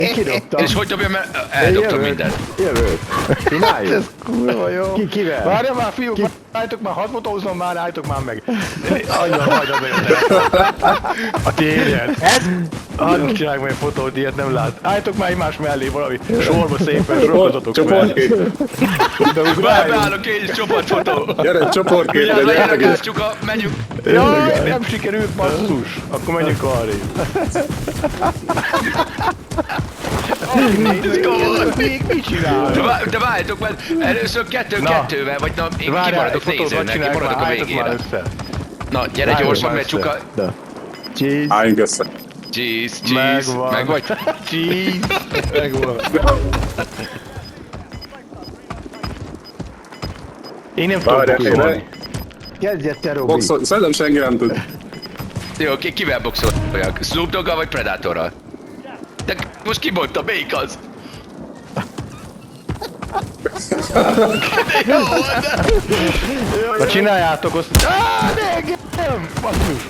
Én kidobtam. És hogy dobjam el? Eldobtam mindent. Jövök. Csináljuk. Ez kurva jó. Kivel? Várja már, fiúk, álltok már, hadd fotózom már, álltok már meg. Annyira majd az a telefon. A térjen. Hadd csináljuk meg fotót, ilyet nem lát. Álltok már egymás mellé valami sorba szépen, sorozzatok fel. Csoportkép. Beállok én is, csoportfotó. Gyere, csoportkép. Vigyázz, legyenek át, csuka, menjünk. Jaj, nem sikerült, basszus. Akkor menjünk arrébb. Még mit csinál? De várjátok, mert először kettővel, vagy na, én kimaradok nézőnek, kimaradok a végére. Na, gyere gyorsan, mert csuka. Cheese. Álljunk össze. Cheese, meg vagy? Cheese. Megvan. Én nem tudok Várjál, boxolni. Kezdjed te, Robi. boxol. Szerintem senki nem tud. Jó, kivel boxoljak? Snoop Doggal vagy Predatorral? De most kimondta, melyik az? Na csináljátok azt. Ne engem! Basszus!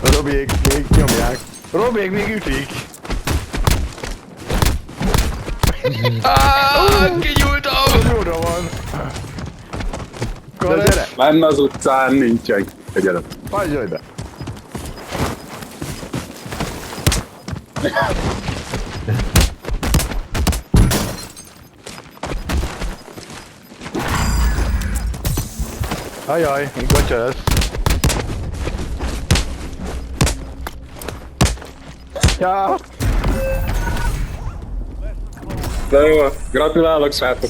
A Robiék még nyomják. Robék még ütik. Kinyúltam! Jóra van. Na gyere, Lenne az utcán nincsen. Gyere. hagyj be. Ajaj, gatya lesz. Ja. De jó, gratulálok, srácok.